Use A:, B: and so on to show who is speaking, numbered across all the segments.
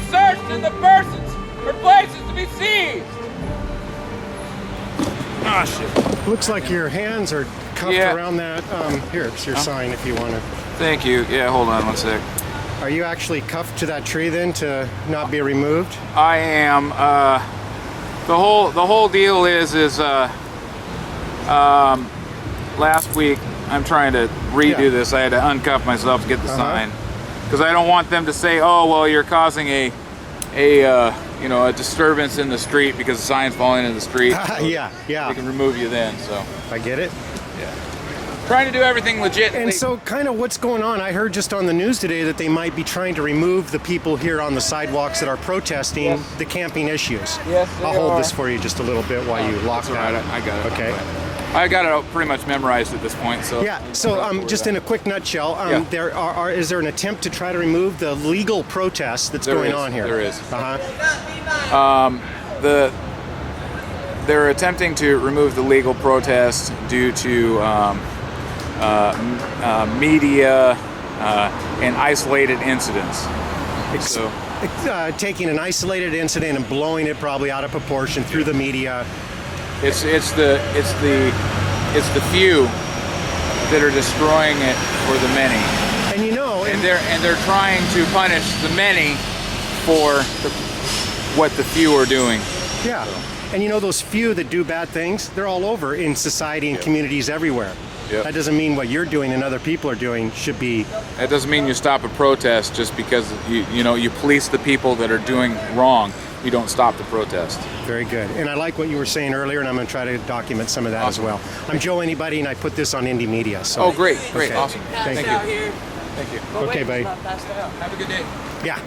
A: searched and the persons or places to be seized. Ah, shit.
B: Looks like your hands are cuffed around that. Here, it's your sign if you want to.
A: Thank you. Yeah, hold on one sec.
B: Are you actually cuffed to that tree then to not be removed?
A: I am. The whole deal is last week I'm trying to redo this. I had to uncuff myself to get the sign because I don't want them to say, "Oh, well, you're causing a disturbance in the street because the sign's falling in the street." So
B: yeah.
A: They can remove you then. So
B: I get it.
A: Yeah. Trying to do everything legit.
B: And so kind of what's going on, I heard just on the news today that they might be trying to remove the people here on the sidewalks that are protesting the camping issues.
A: Yes,
B: I'll hold this for you just a little bit while you lock that.
A: Right. I got it.
B: Okay.
A: I got it pretty much memorized at this point. So
B: yeah. So just in a quick nutshell, is there an attempt to try to remove the legal protest that's going on here?
A: There is. They're attempting to remove the legal protest due to media and isolated incidents. So
B: taking an isolated incident and blowing it probably out of proportion through the media.
A: It's the few that are destroying it for the many. And they're trying to punish the many for what the few are doing.
B: Yeah. So. And those few that do bad things, they're all over in society and communities everywhere. Yep. That doesn't mean what you're doing and other people are doing should be.
A: That doesn't mean you stop a protest just because you police the people that are doing wrong. You don't stop the protest.
B: Very good. And I like what you were saying earlier, and I'm going to try to document some of that as well. I'm Joe Anybody, and I put this on Indie Media. So.
A: Oh, great,
B: okay.
A: Awesome. Thank you.
B: Thank you. Okay, buddy.
A: Have a good day.
B: Yeah.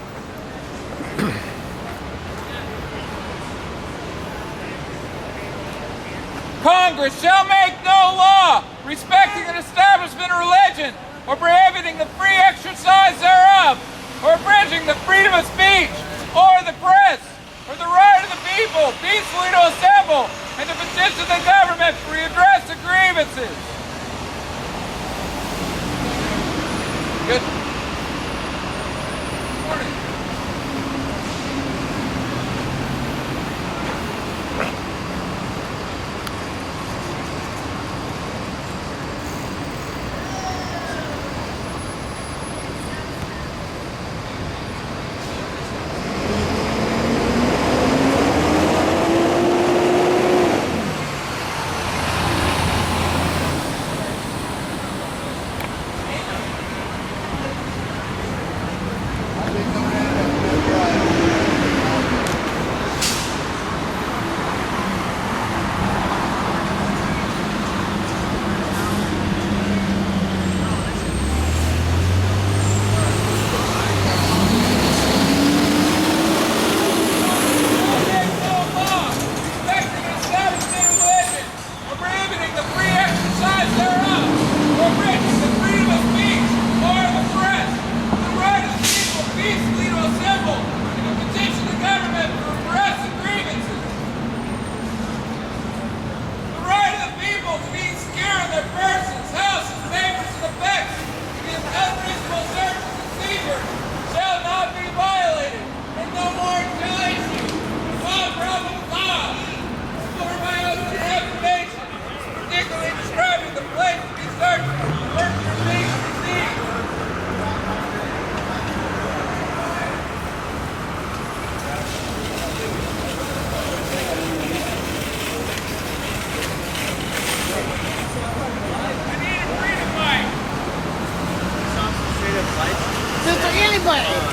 A: Congress shall make no law respecting an establishment or religion, or prohibiting the free exercise thereof, or abridging the freedom of speech, or the press, or the right of the people peacefully to assemble and to petition the government for redress of grievances. Good morning.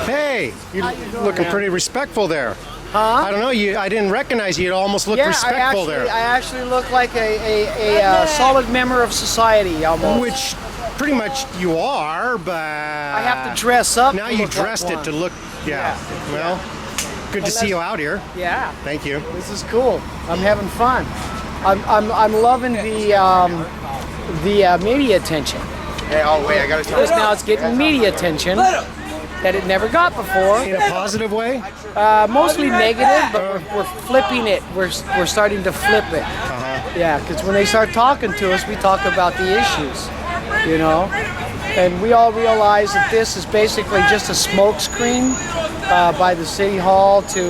B: Hey, you're looking pretty respectful there.
C: Huh?
B: I don't know. I didn't recognize you. You almost look respectful there.
C: I actually look like a solid member of society, almost.
B: Which pretty much you are, but
C: I have to dress up.
B: Now you dressed it to look. Yeah. Well, good to see you out here.
C: Yeah.
B: Thank you.
C: This is cool. I'm having fun. I'm loving the media attention.
D: Hey, oh wait, I gotta tell you.
C: Because now it's getting media attention that it never got before.
B: In a positive way?
C: Mostly negative, but we're flipping it. We're starting to flip it. Yeah, because when they start talking to us, we talk about the issues, you know. And we all realize that this is basically just a smokescreen by the City Hall to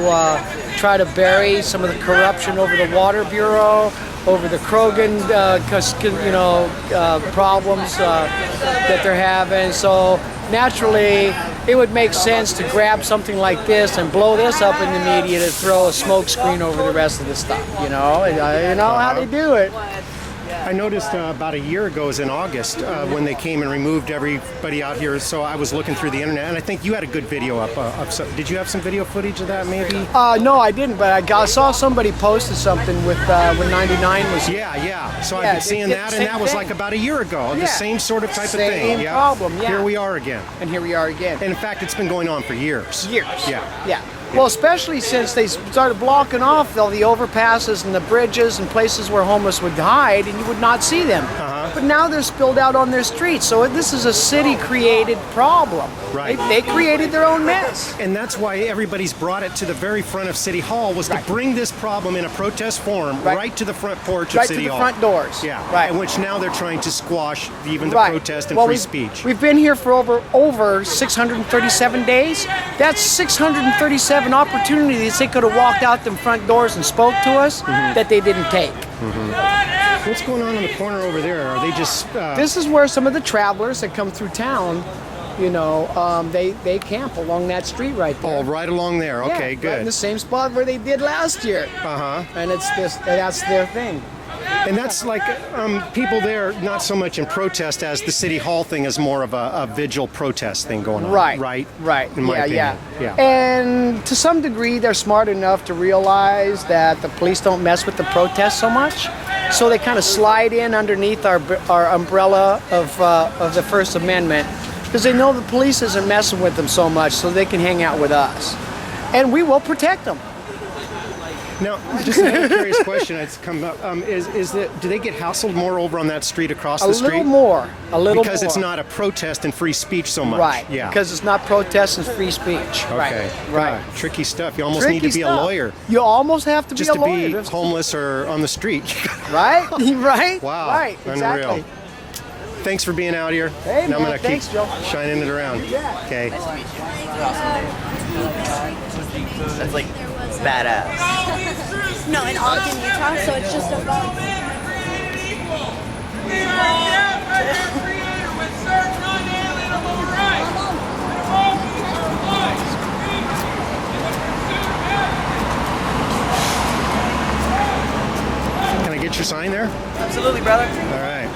C: try to bury some of the corruption over the Water Bureau, over the Krogan problems that they're having. So naturally, it would make sense to grab something like this and blow this up in the media to throw a smoke screen over the rest of the stuff. You know how they do it.
B: I noticed about a year ago, in August, when they came and removed everybody out here. So I was looking through the internet, and I think you had a good video up. Did you have some video footage of that, maybe?
C: No, I didn't, but I saw somebody posted something with when 99 was.
B: Yeah. So I've been seeing that, and that was like about a year ago. The same sort of type of thing.
C: Same problem. Yeah.
B: Here we are again.
C: And here we are again.
B: And in fact, it's been going on for years.
C: Yeah. Well, especially since they started blocking off all the overpasses and the bridges and places where homeless would hide, and you would not see them. But now they're spilled out on their streets. So this is a city-created problem.
B: Right.
C: They created their own mess.
B: And that's why everybody's brought it to the very front of City Hall, was to bring this problem in a protest form right to the front porch of City Hall.
C: Right to the front doors.
B: Yeah.
C: Right.
B: In which now they're trying to squash even the protest and free speech.
C: We've been here for over 637 days. That's 637 opportunities they could have walked out them front doors and spoke to us that they didn't take.
B: What's going on in the corner over there? Are they just...
C: This is where some of the travelers that come through town, they camp along that street right there.
B: Oh, right along there. Okay, good.
C: Right in the same spot where they did last year. And that's their thing.
B: And that's like people there, not so much in protest as the City Hall thing is more of a vigil protest thing going on. Right. In my opinion. Yeah.
C: And to some degree, they're smart enough to realize that the police don't mess with the protests so much. So they kind of slide in underneath our umbrella of the First Amendment, because they know the police isn't messing with them so much, so they can hang out with us. And we will protect them.
B: Now, just another curious question that's come up is that do they get hassled more over on that street across the street?
C: A little more.
B: Because it's not a protest and free speech so much.
C: Right.
B: Yeah.
C: Because it's not protest and free speech.
B: Okay.
C: Right.
B: Tricky stuff. You almost need to be a lawyer.
C: You almost have to be a lawyer.
B: Just to be homeless or on the street.
C: Right? Right?
B: Wow.
C: Right. Exactly.
B: Unreal. Thanks for being out here.
C: Hey,
B: now
C: man.
B: I'm going to keep
C: Joe.
B: shining it around.
C: Yeah.
B: Okay.
D: That's like badass.
E: No, in Ogden, Utah, so it's just a bug.
B: Can I get your sign there?
D: Absolutely, brother.
B: All right.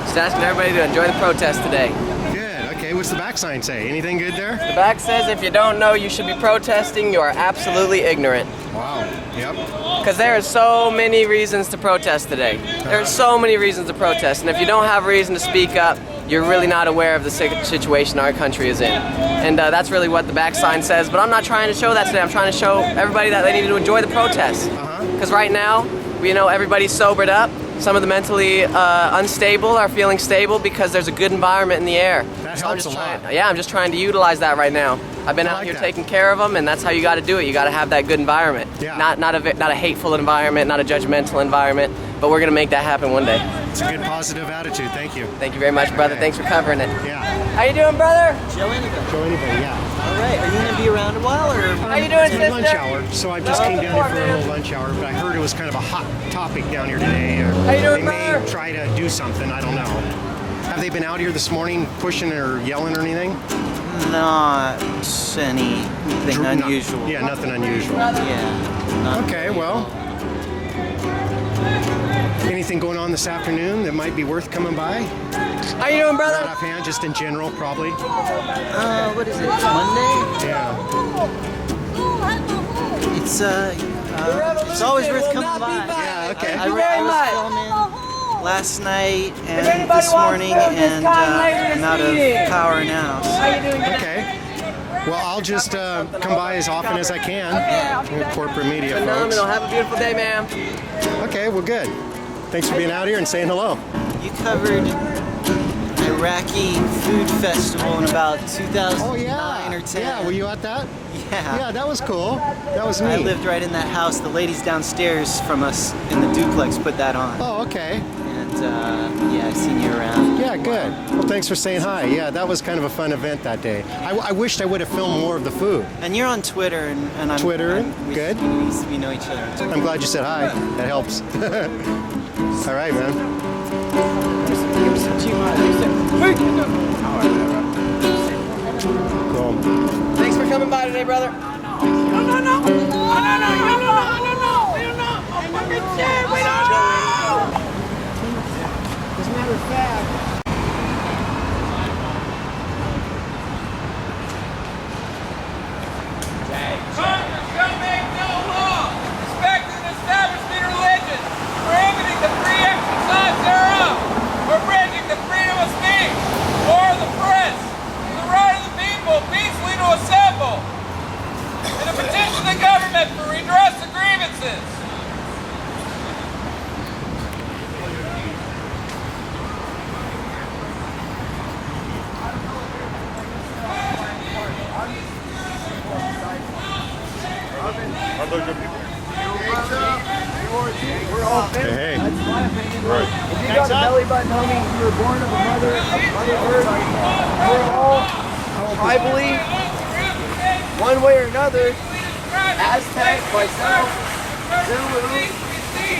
D: Just asking everybody to enjoy the protest today.
B: Good. Okay. What's the back sign say? Anything good there?
D: The back says if you don't know you should be protesting, you are absolutely ignorant.
B: Wow. Yep.
D: Because there are so many reasons to protest today. There are so many reasons to protest, and if you don't have a reason to speak up, you're really not aware of the situation our country is in. And that's really what the back sign says, but I'm not trying to show that today. I'm trying to show everybody that they need to enjoy the protest. Because right now, we know everybody's sobered up. Some of the mentally unstable are feeling stable because there's a good environment in the air.
B: That helps a lot.
D: Yeah, I'm just trying to utilize that right now. I've been out here taking care of them, and that's how you got to do it. You got to have that good environment.
B: Yeah.
D: Not a hateful environment, not a judgmental environment, but we're going to make that happen one day.
B: It's a good positive attitude. Thank you.
D: Thank you very much, brother. Thanks for covering it.
B: Yeah.
D: How you doing, brother?
B: Show anybody, yeah.
F: All right, are you going to be around a while, or?
D: How you doing,
B: It's
D: sister?
B: lunch hour, so I just came down here for a little lunch hour, but I heard it was kind of a hot topic down here today.
D: How you doing,
B: They may
D: brother?
B: try to do something, I don't know. Have they been out here this morning pushing or yelling or anything?
F: Not anything unusual.
B: Yeah, nothing unusual.
F: Yeah.
B: Okay, well. Anything going on this afternoon that might be worth coming by?
D: How you doing, brother?
B: Right offhand, just in general, probably.
F: What is it? Monday?
B: Yeah.
F: It's always worth coming by.
B: Yeah, okay.
F: I was filming last night and this morning, and I'm out of power now. So.
B: Okay. Well, I'll just come by as often as I can. Corporate media folks.
D: Phenomenal. Have a beautiful day, ma'am.
B: Okay, well, good. Thanks for being out here and saying hello.
F: You covered Iraqi Food Festival in about 2009 or 10.
B: Yeah, were you at that?
F: Yeah.
B: Yeah, that was cool. That was neat.
F: I lived right in that house. The ladies downstairs from us in the duplex put that on.
B: Oh, okay.
F: And and yeah, I've seen you around.
B: Yeah, good. Well, thanks for saying hi. Yeah, that was kind of a fun event that day. I wished I would have filmed more of the food.
F: And you're on Twitter, and I'm
B: Twitter, good.
F: We know each other.
B: I'm glad you said hi. That helps. All right, man. Cool.
D: Thanks for coming by today, brother.
C: As a matter of fact,
A: Congress shall make no law respecting the establishment or religion, prohibiting the free exercise thereof, or abridging the freedom of speech, or the press, or the right of the people peacefully to assemble, and to petition the government for redress of grievances.
B: Hey.
C: if you got a belly button, homie, you were born of a mother earth. We're all tribally, one way or another, Aztec, myself, Zulu,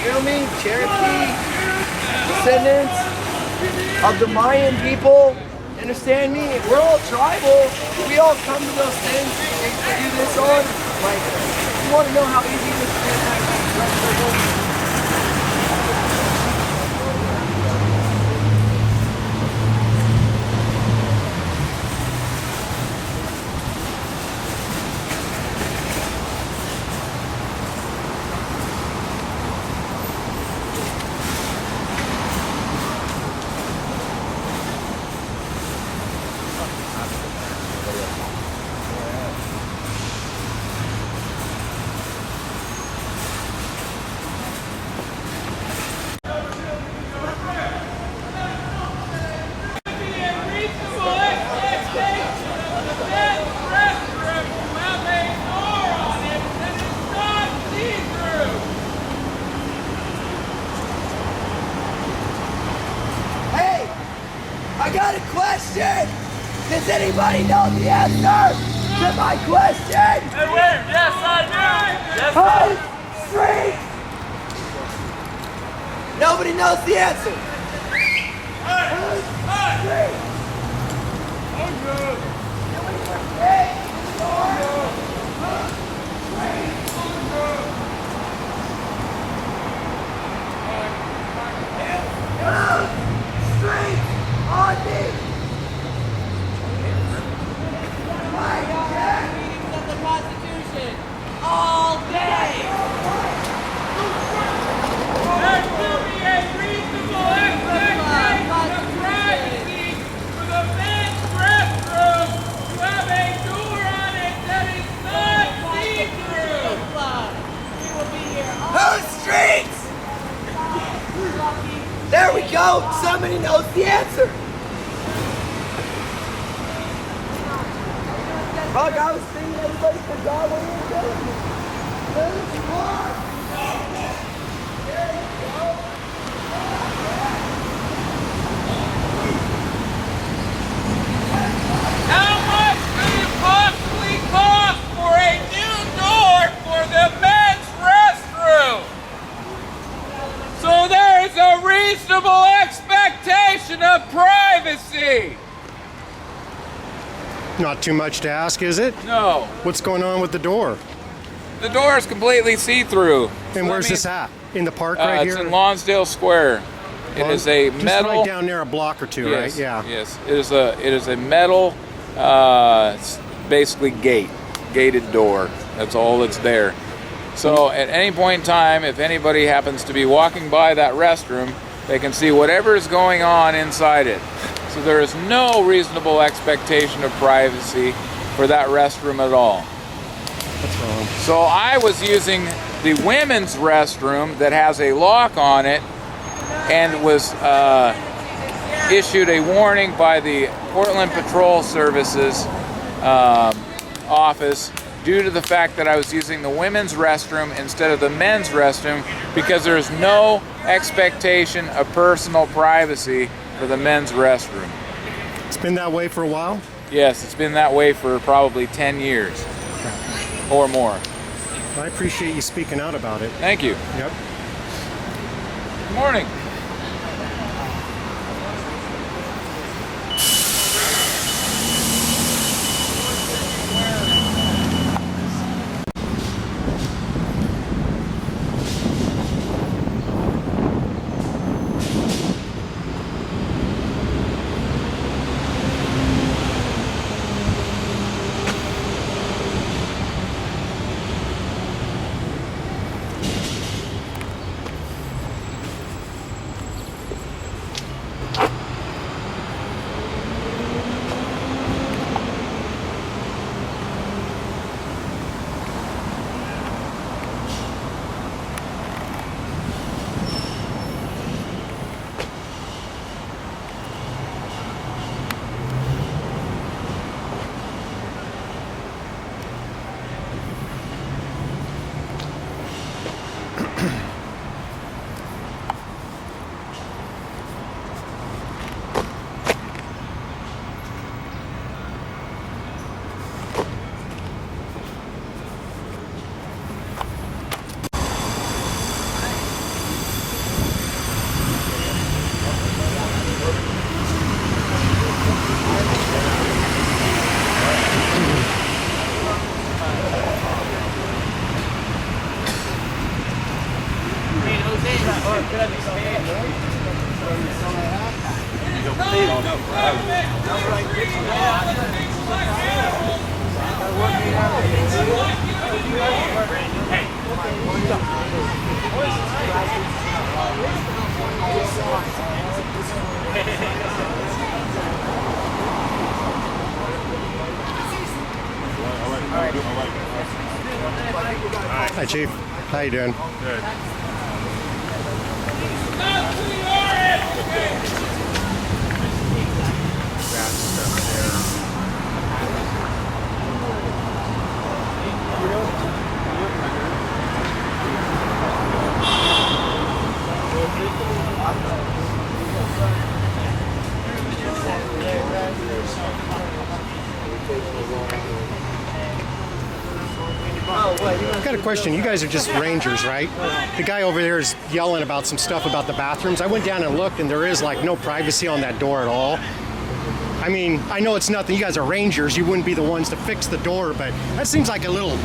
C: feel me, Cherokee, descendants of the Mayan people. Understand me? We're all tribal. We all come to those things and do this on. Like, you want to know how easy this is?
G: I got a question! Does anybody know the answer to my question?
A: Hey, wait, yes, I do! Yes,
G: Home Street! Nobody knows the answer. Straight on me!
D: Meetings of the Constitution all day.
A: There should be a reasonable expectation of privacy for the men's restroom to have a door on it that is not see-through.
D: We will be here all
G: Whose streets? There we go! Somebody knows the answer! Fuck, I was thinking everybody forgot what we were doing. There's more! There you go!
A: How much could it possibly cost for a new door for the men's restroom? So there is a reasonable expectation of privacy.
B: Not too much to ask, is it?
A: No,
B: What's going on with the door?
A: the door is completely see-through.
B: And where's this at? In the park right
A: It's
B: here?
A: in Lonsdale Square. It is a
B: Just
A: metal.
B: right down there a block or two,
A: Yes,
B: right? Yeah.
A: Yes, it is a metal, basically gated door. That's all that's there. So at any point in time, if anybody happens to be walking by that restroom, they can see whatever is going on inside it. So there is no reasonable expectation of privacy for that restroom at all.
B: What's wrong?
A: So I was using the women's restroom that has a lock on it and was issued a warning by the Portland Patrol Services office due to the fact that I was using the women's restroom instead of the men's restroom because there's no expectation of personal privacy for the men's restroom.
B: It's been that way for a while?
A: Yes, it's been that way for probably 10 years or more.
B: I appreciate you speaking out about it.
A: Thank you.
B: Yep.
A: Good morning.
B: Hi, Chief. How you doing?
H: Good.
B: I've got a question. You guys are just rangers, right? The guy over there is yelling about some stuff about the bathrooms. I went down and looked, and there is like no privacy on that door at all. I mean, I know it's nothing. You guys are rangers. You wouldn't be the ones to fix the door, but that seems like a little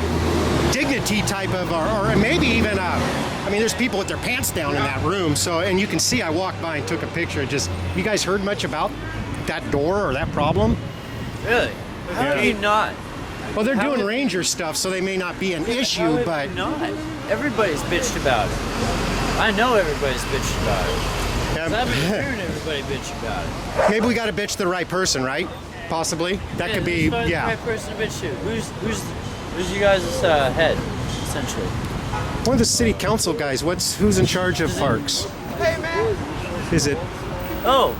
B: dignity type of, or maybe even, I mean, there's people with their pants down in that room. So, and you can see I walked by and took a picture. Just, you guys heard much about that door or that problem?
I: Really? How do you not?
B: Well, they're doing ranger stuff, so they may not be an issue, but
I: not. Everybody's bitched about it. I know everybody's bitched about it. 'Cause I've been hearing everybody bitch about it.
B: maybe we got to bitch the right person, right? Possibly. That could be,
I: who's the
B: yeah.
I: right person to bitch to? Who's you guys' head, essentially?
B: One of the city council guys. Who's in charge of parks?
I: Hey man.
B: Is it?
I: Oh,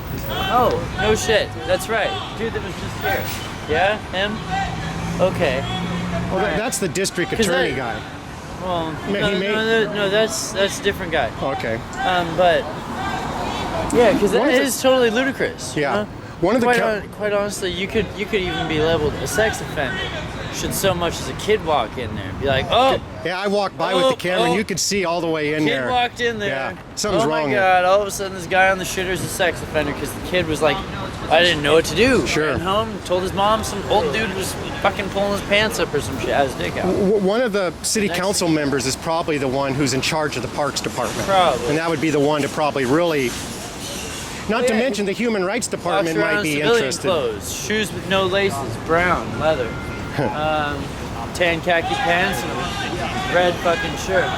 I: no shit. That's right. Dude that was just here. Yeah, him. Okay.
B: Well, that's the district attorney guy.
I: Well,
B: He
I: no, that's a different guy.
B: Okay.
I: But yeah, because that is totally ludicrous.
B: Yeah.
I: You know?
B: One of the
I: quite honestly, you could even be labeled a sex offender should so much as a kid walk in there and be like, oh.
B: Yeah, I walked by with the camera and you could see all the way in there.
I: Kid walked in there.
B: Yeah, something's wrong.
I: Oh my God! All of a sudden, this guy on the shitter's a sex offender because the kid was like, I didn't know what to do.
B: Sure.
I: Ran home, told his mom some old dude was fucking pulling his pants up or some shit, had his dick out.
B: One of the city council members is probably the one who's in charge of the parks department.
I: Probably.
B: And that would be the one to probably really. Not to mention the human righte department
I: Walks around
B: might be
I: civilian
B: interested.
I: Clothes, shoes with no laces, brown leather, tan khaki pants, and a red fucking shirt.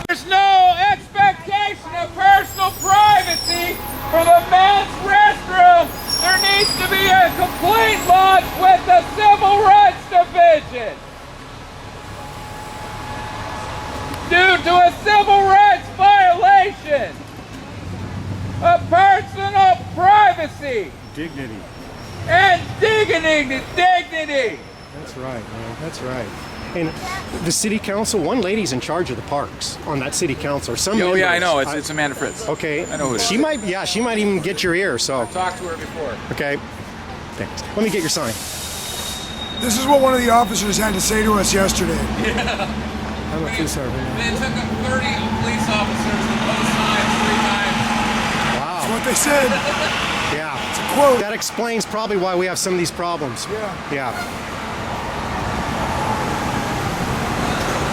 A: There's no expectation of personal privacy for the men's restroom. There needs to be a complaint lodged with the Civil Rights Division due to a civil rights violation of personal privacy
B: Dignity.
A: and dignity. dignity.
B: That's right, man. That's right. And the city council, one lady's in charge of the parks on that city council. Or some
A: Oh yeah, I
B: members.
A: know. It's Amanda Fritz.
B: Okay.
A: I know who it is.
B: She might, yeah, she might even get your ear. So.
A: Talked to her before.
B: Okay. Thanks. Let me get your sign.
G: This is what one of the officers had to say to us yesterday.
B: I'm a police officer.
A: They took 30 police officers to post signs 3 times.
G: That's
B: Wow.
G: what they said.
B: Yeah.
G: It's a quote.
B: That explains probably why we have some of these problems.
G: Yeah.
B: Yeah.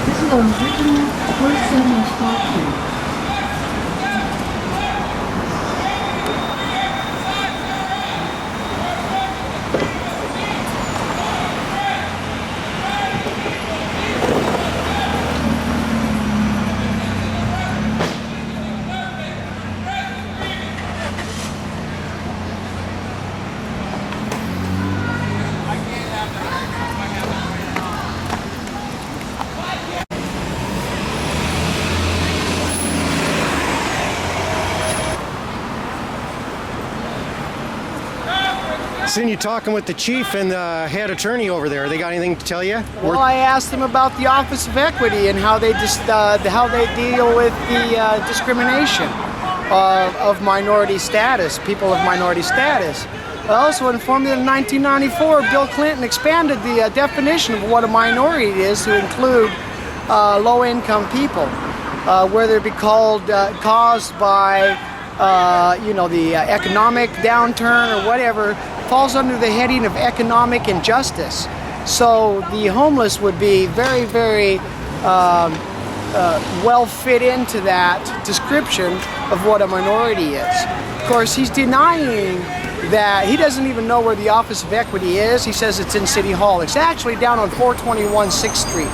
H: This is the original first summer sculpture.
B: Seen you talking with the chief and the head attorney over there. They got anything to tell you?
C: Well, I asked them about the Office of Equity and how they how they deal with the discrimination of minority status, people of minority status. I also informed them that in 1994, Bill Clinton expanded the definition of what a minority is to include low-income people, whether it be caused by the economic downturn or whatever, falls under the heading of economic injustice. So the homeless would be very, very well fit into that description of what a minority is. Of course, he's denying that. He doesn't even know where the Office of Equity is. He says it's in City Hall. It's actually down on 421 6th Street.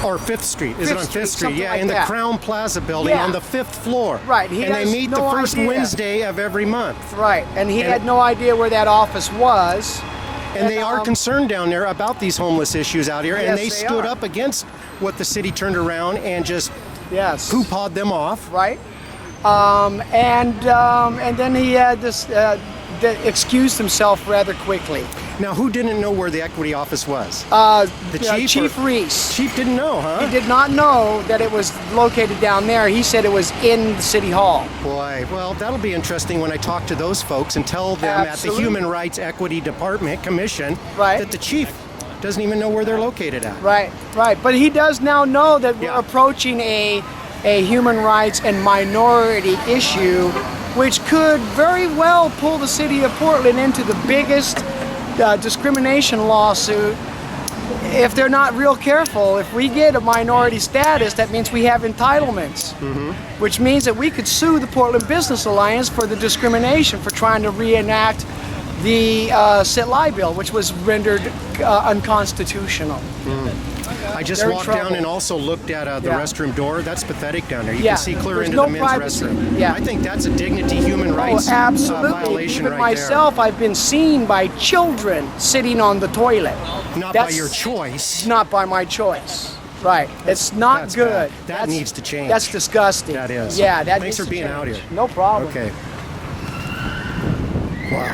B: Or 5th Street. Is it on 5th Street?
C: something
B: Yeah,
C: like
B: in the
C: that.
B: Crown Plaza building
C: Yeah.
B: on the 5th floor.
C: Right, he
B: and they
C: has
B: meet the
C: no
B: first
C: idea.
B: Wednesday of every month.
C: Right, and he
B: And-
C: had no idea where that office was.
B: And they are
C: um,
B: concerned down there about these homeless issues out here.
C: Yes,
B: and they
C: they
B: stood
C: are.
B: up against what the city turned around and just
C: Yes.
B: poo-pawed them off.
C: Right. And then he had this excused himself rather quickly.
B: Now, who didn't know where the equity office was? The chief?
C: Chief
B: or-
C: Reese.
B: Chief didn't know, huh?
C: He did not know that it was located down there. He said it was in the City Hall.
B: Boy, well, that'll be interesting when I talk to those folks and tell them at
C: Absolutely.
B: the Human Rights Equity Department Commission
C: Right.
B: that the chief doesn't even know where they're located at.
C: Right, right. But he does now know that
B: Yeah.
C: we're approaching a human rights and minority issue, which could very well pull the city of Portland into the biggest discrimination lawsuit if they're not real careful. If we get a minority status, that means we have entitlements, which means that we could sue the Portland Business Alliance for the discrimination for trying to reenact the sit-lie bill, which was rendered unconstitutional.
B: I just
C: They're in
B: walked down
C: trouble.
B: and also looked at the
C: Yeah.
B: restroom door. That's pathetic down there. You
C: Yeah,
B: can see clear
C: there's
B: into
C: no
B: the men's
C: privacy.
B: restroom.
C: Yeah.
B: I think that's a dignity human rights
C: Absolutely.
B: violation
C: Even
B: right
C: myself, I've been seen by children sitting on the toilet.
B: there. Not
C: That's
B: by your choice.
C: Not by my choice. Right. It's not
B: That's
C: good.
B: bad. That
C: That's-
B: needs to change.
C: That's disgusting.
B: That is.
C: Yeah, that
B: Thanks
C: needs
B: for
C: to
B: being
C: change.
B: out here.
C: No problem.
B: Okay. Wow.